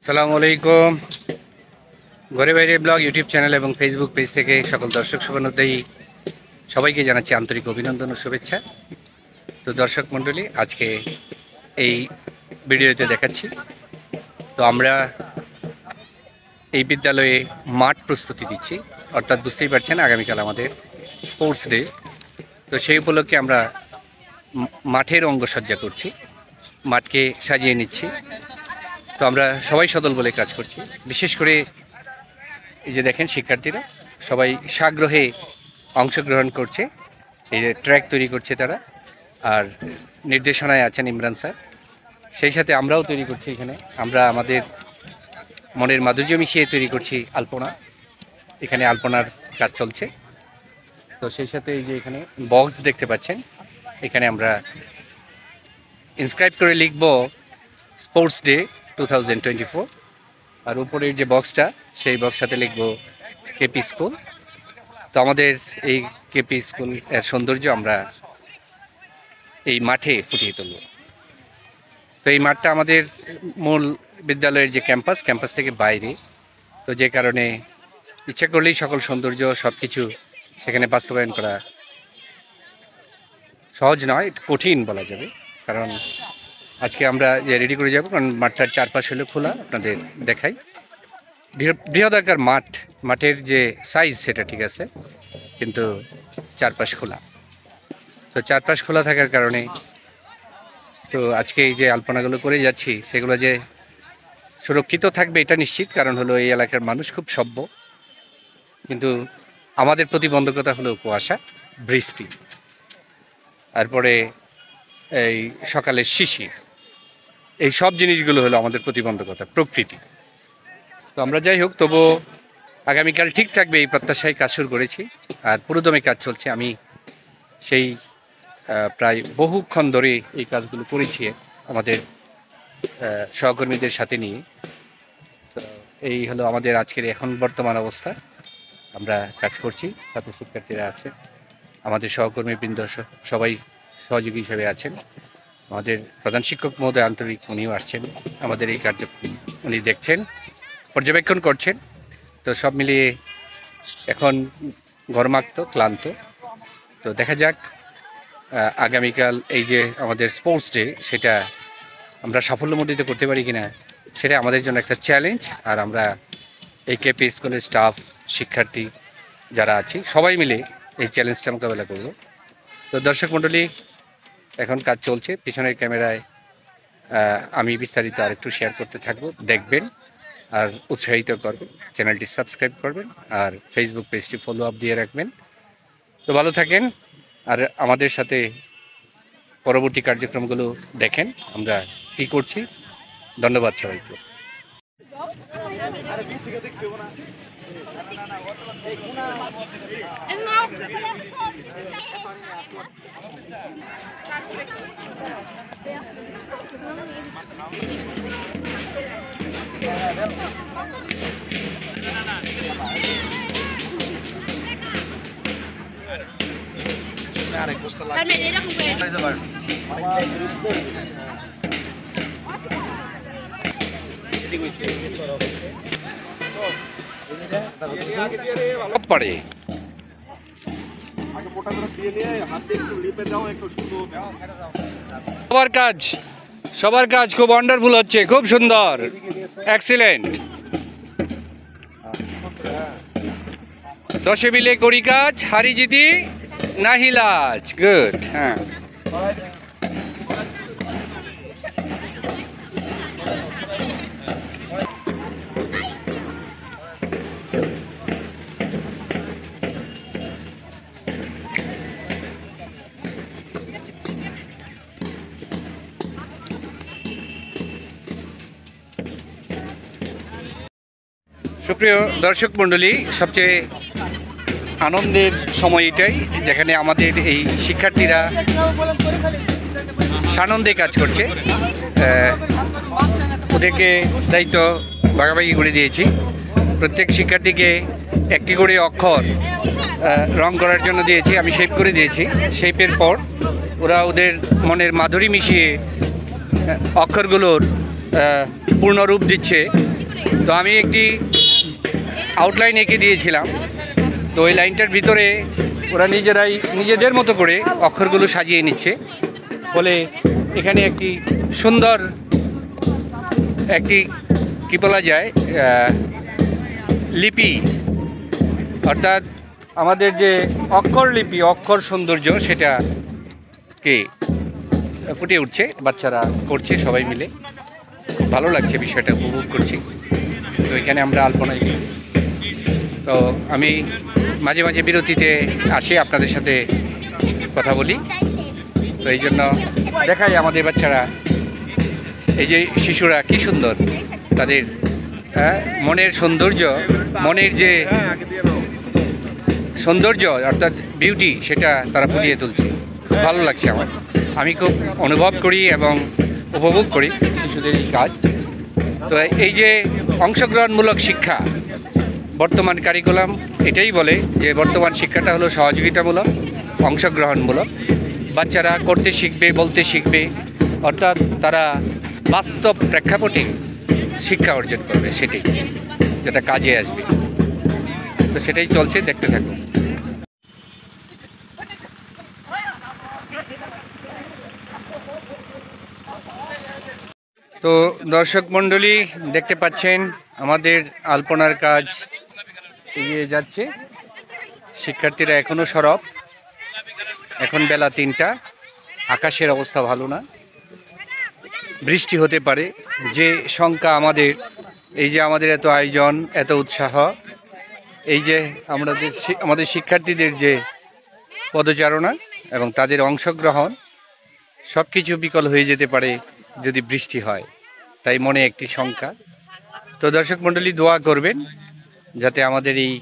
সালামু আলাইকুম। ঘরে বাইরে ব্লগ ইউটিউব চ্যানেল এবং ফেসবুক পেজ থেকে সকল দর্শক শুভানুধ্যায়ী সবাইকে জানাচ্ছি আন্তরিক অভিনন্দন ও শুভেচ্ছা। তো দর্শক মণ্ডলী, আজকে এই ভিডিওতে দেখাচ্ছি তো আমরা এই বিদ্যালয়ে মাঠ প্রস্তুতি দিচ্ছি, অর্থাৎ বুঝতেই পারছেন আগামীকাল আমাদের স্পোর্টস ডে। তো সেই উপলক্ষে আমরা মাঠের অঙ্গসজ্জা করছি, মাঠকে সাজিয়ে নিচ্ছি। তো আমরা সবাই সদল বলে কাজ করছি, বিশেষ করে এই যে দেখেন শিক্ষার্থীরা সবাই সাগ্রহে অংশগ্রহণ করছে, এই যে ট্র্যাক তৈরি করছে তারা, আর নির্দেশনায় আছেন ইমরান স্যার। সেই সাথে আমরাও তৈরি করছি, এখানে আমরা আমাদের মনের মাধুর্য মিশিয়ে তৈরি করছি আলপনা, এখানে আলপনার কাজ চলছে। তো সেই সাথে এই যে এখানে বক্স দেখতে পাচ্ছেন, এখানে আমরা ইনস্ক্রাইব করে লিখব স্পোর্টস ডে 2024, আর উপরের যে বক্সটা সেই বক্সটাতে লিখব কেপি স্কুল। তো আমাদের এই কেপি স্কুল এর সৌন্দর্য আমরা এই মাঠে ফুটিয়ে তুলব। তো এই মাঠটা আমাদের মূল বিদ্যালয়ের যে ক্যাম্পাস থেকে বাইরে, তো যে কারণে ইচ্ছা করলেই সকল সৌন্দর্য সব কিছু সেখানে বাস্তবায়ন করা সহজ নয়, কঠিন বলা যাবে। কারণ আজকে আমরা যে রেডি করে যাব, কারণ মাঠটার চারপাশ হলো খোলা, আপনাদের দেখাই বৃহদাকার মাঠের যে সাইজ সেটা ঠিক আছে, কিন্তু চারপাশ খোলা। তো চারপাশ খোলা থাকার কারণে তো আজকে এই যে আলপনাগুলো করে যাচ্ছি সেগুলো যে সুরক্ষিত থাকবে এটা নিশ্চিত, কারণ হলো এই এলাকার মানুষ খুব সভ্য। কিন্তু আমাদের প্রতিবন্ধকতা হলো কুয়াশা, বৃষ্টি, তারপরে এই সকালের শিশির, এই সব জিনিসগুলো হলো আমাদের প্রতিবন্ধকতা, প্রকৃতি। তো আমরা যাই হোক, তবু আগামীকাল ঠিক থাকবে এই প্রত্যাশায় কাজ শুরু করেছি, আর পুরোদমে কাজ চলছে। আমি সেই প্রায় বহুক্ষণ ধরে এই কাজগুলো করেছি আমাদের সহকর্মীদের সাথে নিয়ে। তো এই হলো আমাদের আজকের এখন বর্তমান অবস্থা, আমরা কাজ করছি, সাথে শিক্ষার্থীরা আছে, আমাদের সহকর্মীবৃন্দ সবাই সহযোগী হিসেবে আছেন। আমাদের প্রধান শিক্ষক মহোদয় আন্তরিক, উনিও আসছেন আমাদের এই কার্যক্রম, উনি দেখছেন, পর্যবেক্ষণ করছেন। তো সব মিলিয়ে এখন ঘর্মাক্ত, ক্লান্ত। তো দেখা যাক আগামীকাল এই যে আমাদের স্পোর্টস ডে, সেটা আমরা সাফল্যমণ্ডিত করতে পারি কিনা, সেটা আমাদের জন্য একটা চ্যালেঞ্জ। আর আমরা এই কেপি স্কুলের স্টাফ, শিক্ষার্থী যারা আছি, সবাই মিলে এই চ্যালেঞ্জটা মোকাবেলা করব। তো দর্শক মণ্ডলী, এখন কাজ চলছে, পিছনের ক্যামেরায় আমি বিস্তারিত আর একটু শেয়ার করতে থাকবো, দেখবেন আর উৎসাহিত করবেন, চ্যানেলটি সাবস্ক্রাইব করবেন, আর ফেসবুক পেজটি ফলো আপ দিয়ে রাখবেন। তো ভালো থাকেন, আর আমাদের সাথে পরবর্তী কার্যক্রমগুলো দেখেন আমরা কি করছি। ধন্যবাদ সবাইকে। পারে সবার কাজ খুব ওয়ান্ডারফুল হচ্ছে, খুব সুন্দর, এক্সিলেন্ট। দশে মিলে করি কাজ, হারি জিতি নাহি লাজ। গুড। হ্যাঁ, সুপ্রিয় দর্শক মণ্ডলী, সবচেয়ে আনন্দের সময় এটাই, যেখানে আমাদের এই শিক্ষার্থীরা সানন্দে কাজ করছে। ওদেরকে দায়িত্ব ভাগাভাগি করে দিয়েছি, প্রত্যেক শিক্ষার্থীকে একটি করে অক্ষর রং করার জন্য দিয়েছি, আমি শেপ করে দিয়েছি। শেপের পর ওরা ওদের মনের মাধুরী মিশিয়ে অক্ষরগুলোর পূর্ণরূপ দিচ্ছে। তো আমি একটি আউটলাইন এঁকে দিয়েছিলাম, তো ওই লাইনটার ভিতরে ওরা নিজেরাই নিজেদের মতো করে অক্ষরগুলো সাজিয়ে নিচ্ছে, ফলে এখানে একটি সুন্দর একটি কী বলা যায় লিপি, অর্থাৎ আমাদের যে অক্ষর লিপি, অক্ষর সৌন্দর্য সেটাকে ফুটে উঠছে, বাচ্চারা করছে সবাই মিলে। ভালো লাগছে, বিষয়টা উপভোগ করছি। তো এখানে আমরা আলপনা এঁকেছি। তো আমি মাঝে মাঝে বিরতিতে আসি, আপনাদের সাথে কথা বলি। তো এই জন্য দেখাই আমাদের বাচ্চারা, এই যে শিশুরা কি সুন্দর, তাদের মনের সৌন্দর্য, মনের যে সৌন্দর্য অর্থাৎ বিউটি, সেটা তারা ফুটিয়ে তুলছে। খুব ভালো লাগছে আমার, আমি খুব অনুভব করি এবং উপভোগ করি শিশুদের এই কাজ। তো এই যে অংশগ্রহণমূলক শিক্ষা, বর্তমান কারিকুলাম এটাই বলে যে বর্তমান শিক্ষাটা হলো সহযোগিতামূলক, অংশগ্রহণমূলক। বাচ্চারা করতে শিখবে, বলতে শিখবে, অর্থাৎ তারা বাস্তব প্রেক্ষাপটে শিক্ষা অর্জন করবে, সেটাই যেটা কাজে আসবে। তো সেটাই চলছে, দেখতে থাকুন। তো দর্শক মণ্ডলী, দেখতে পাচ্ছেন আমাদের আলপনার কাজ এগিয়ে যাচ্ছে। শিক্ষার্থীরা এখনও সরব, এখন বেলা ৩টা, আকাশের অবস্থা ভালো না, বৃষ্টি হতে পারে। যে শঙ্কা আমাদের, এই যে আমাদের এত আয়োজন, এত উৎসাহ, এই যে আমাদের শিক্ষার্থীদের যে পদচারণা এবং তাদের অংশগ্রহণ, সব কিছু বিকল হয়ে যেতে পারে যদি বৃষ্টি হয়, তাই মনে একটি শঙ্কা। তো দর্শক মণ্ডলী, দোয়া করবেন যাতে আমাদের এই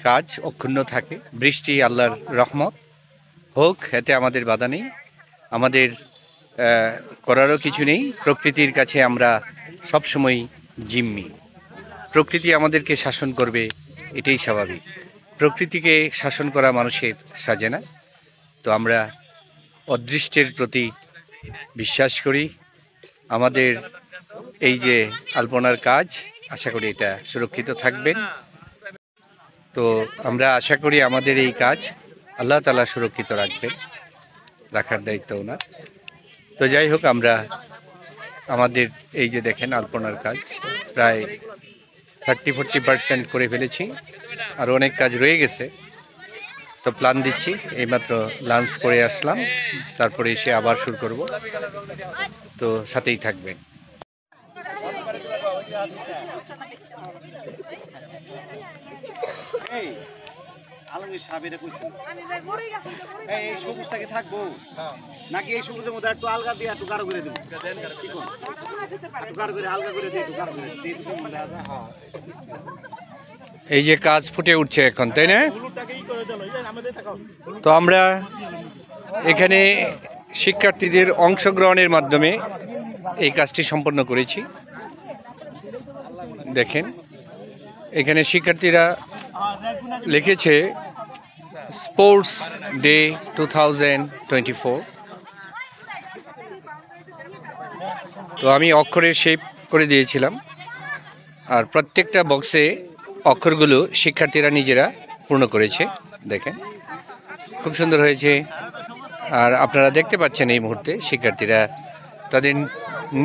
কাজ অক্ষুণ্ণ থাকে। বৃষ্টি আল্লাহর রহমত হোক, এতে আমাদের বাধা নেই, আমাদের করারও কিছু নেই। প্রকৃতির কাছে আমরা সবসময় জিম্মি, প্রকৃতি আমাদেরকে শাসন করবে, এটাই স্বাভাবিক। প্রকৃতিকে শাসন করা মানুষের সাজে না। তো আমরা অদৃষ্টের প্রতি বিশ্বাস করি। আমাদের এই যে আলপনার কাজ, আশা করি এটা সুরক্ষিত থাকবেন। তো আমরা আশা করি আমাদের এই কাজ আল্লাহ তাআলা সুরক্ষিত রাখবেন, রাখার দায়িত্ব ওনার। তো যাই হোক, আমরা আমাদের এই যে দেখেন আলপনার কাজ প্রায় 30-40% করে ফেলেছি, আর অনেক কাজ রয়ে গেছে। তো প্ল্যান দিচ্ছি, এইমাত্র লাঞ্চ করে আসলাম, তারপরে এসে আবার শুরু করব। তো সাথেই থাকবেন। আলমগীর সাহেব এটা কইছেন এই সবুজটা কি থাকবো নাকি এই সবুজের মধ্যে একটু আলগা দিয়ে একটু গাঢ় করে দেব? কি কোন একটু গাঢ় করে আলগা করে দিয়ে একটু গাঢ় করে দিয়ে একটু মানে এই যে কাজ ফুটে উঠছে এখন, তাই না? তো আমরা এখানে শিক্ষার্থীদের অংশগ্রহণের মাধ্যমে এই কাজটি সম্পন্ন করেছি। দেখেন এখানে শিক্ষার্থীরা লিখেছে স্পোর্টস ডে 2024। তো আমি অক্ষরের শেপ করে দিয়েছিলাম, আর প্রত্যেকটা বক্সে অক্ষরগুলো শিক্ষার্থীরা নিজেরা পূর্ণ করেছে। দেখেন খুব সুন্দর হয়েছে। আর আপনারা দেখতে পাচ্ছেন এই মুহূর্তে শিক্ষার্থীরা তাদের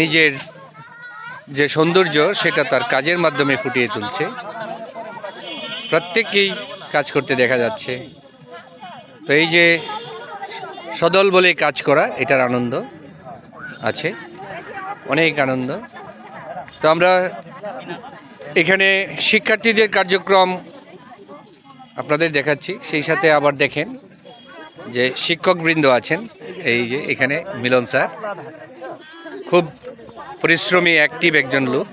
নিজের যে সৌন্দর্য সেটা তার কাজের মাধ্যমে ফুটিয়ে তুলছে। প্রত্যেককেই কাজ করতে দেখা যাচ্ছে। তো এই যে সদল বলে কাজ করা, এটার আনন্দ আছে, অনেক আনন্দ। তো আমরা এখানে শিক্ষার্থীদের কার্যক্রম আপনাদের দেখাচ্ছি, সেই সাথে আবার দেখেন যে শিক্ষকবৃন্দ আছেন। এই যে এখানে মিলন স্যার খুব পরিশ্রমী, অ্যাক্টিভ একজন লোক।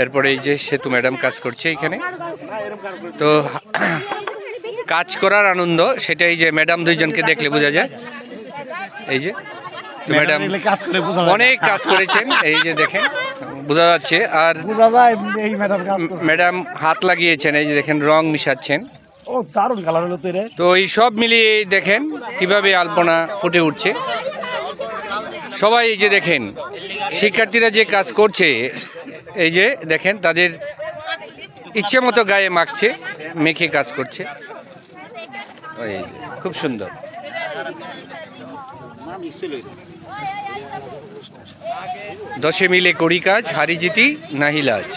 এরপরে এই যে সেতু ম্যাডাম কাজ করছে এখানে। তো কাজ করার আনন্দ সেটা এই যে ম্যাডাম দুইজনকে দেখলে বোঝা যায়। এই যে ম্যাডাম অনেক কাজ করেছেন, এই যে দেখেন বোঝা যাচ্ছে। আর ম্যাডাম হাত লাগিয়েছেন, এই যে দেখেন রং মিশাচ্ছেন। ও দারুণ কালার হলো তো রে। তো এই সব মিলিয়ে দেখেন কিভাবে আলপনা ফুটে উঠছে। সবাই এই যে দেখেন শিক্ষার্থীরা যে কাজ করছে, এই যে দেখেন তাদের ইচ্ছে মতো গায়ে মাখছে, মেখে কাজ করছে। ওই যে, খুব সুন্দর। দশে মিলে করি কাজ, হারি জিতি নাহি লাজ।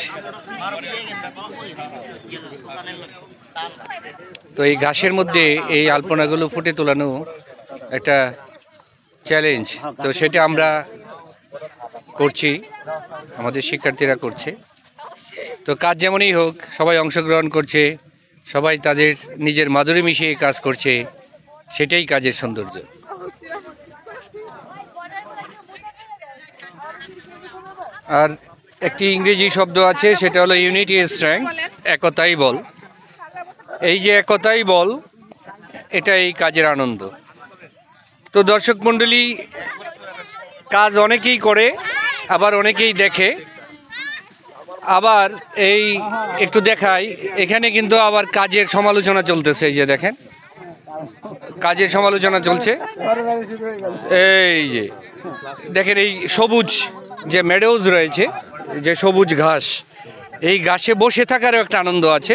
তো এই ঘাসের মধ্যে এই আলপনাগুলো ফুটে তোলানো একটা চ্যালেঞ্জ, তো সেটা আমরা করছি, আমাদের শিক্ষার্থীরা করছে। তো কাজ যেমনই হোক, সবাই অংশগ্রহণ করছে, সবাই তাদের নিজের মাধুরী মিশিয়ে কাজ করছে, সেটাই কাজের সৌন্দর্য। আর একটি ইংরেজি শব্দ আছে, সেটা হলো ইউনিটি ইজ স্ট্রেংথ, একতাই বল। এই যে একতাই বল, এটা এই কাজের আনন্দ। তো দর্শক মণ্ডলী, কাজ অনেকেই করে, আবার অনেকেই দেখে, আবার এই একটু দেখাই, এখানে কিন্তু আবার কাজের সমালোচনা চলতেছে। এই যে দেখেন, কাজের সমালোচনা চলছে। এই যে দেখেন, এই সবুজ যে মেডোজ রয়েছে, যে সবুজ ঘাস, এই ঘাসে বসে থাকারও একটা আনন্দ আছে।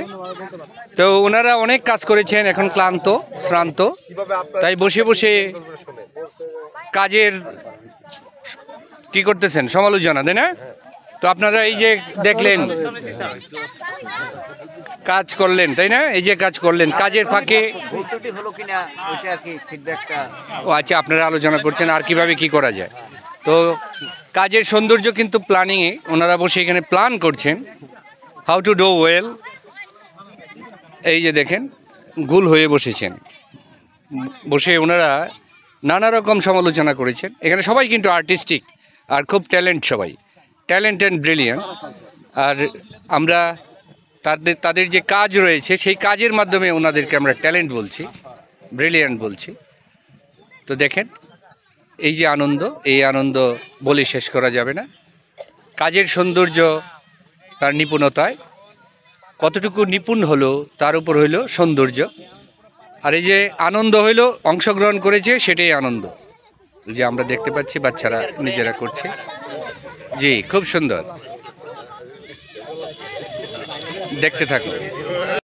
তো ওনারা অনেক কাজ করেছেন, এখন ক্লান্ত শ্রান্ত, তাই বসে বসে কাজের কি করতেছেন, সমালোচনা, তাই না? তো আপনারা এই যে দেখলেন, কাজ করলেন, তাই না? এই যে কাজ করলেন, কাজের ফাঁকে ও আচ্ছা, আপনারা আলোচনা করছেন আর কিভাবে কি করা যায়। তো কাজের সৌন্দর্য কিন্তু প্ল্যানিংয়ে, ওনারা বসে এখানে প্ল্যান করছেন, হাউ টু ডু ওয়েল। এই যে দেখেন, গোল হয়ে বসেছেন, বসে ওনারা নানা রকম সমালোচনা করেছেন। এখানে সবাই কিন্তু আর্টিস্টিক আর খুব ট্যালেন্ট, সবাই ট্যালেন্ট অ্যান্ড ব্রিলিয়ান্ট। আর আমরা তাদের যে কাজ রয়েছে, সেই কাজের মাধ্যমে ওনাদেরকে আমরা ট্যালেন্ট বলছি, ব্রিলিয়ান্ট বলছি। তো দেখেন, এই যে আনন্দ, এই আনন্দ বলে শেষ করা যাবে না। কাজের সৌন্দর্য তার নিপুণতায়, কতটুকু নিপুণ হলো তার উপর হইল সৌন্দর্য। আর এই যে আনন্দ হইল, অংশগ্রহণ করেছে, সেটাই আনন্দ। যে আমরা দেখতে পাচ্ছি বাচ্চারা নিজেরা করছে। জি, খুব সুন্দর, দেখতে থাকুন।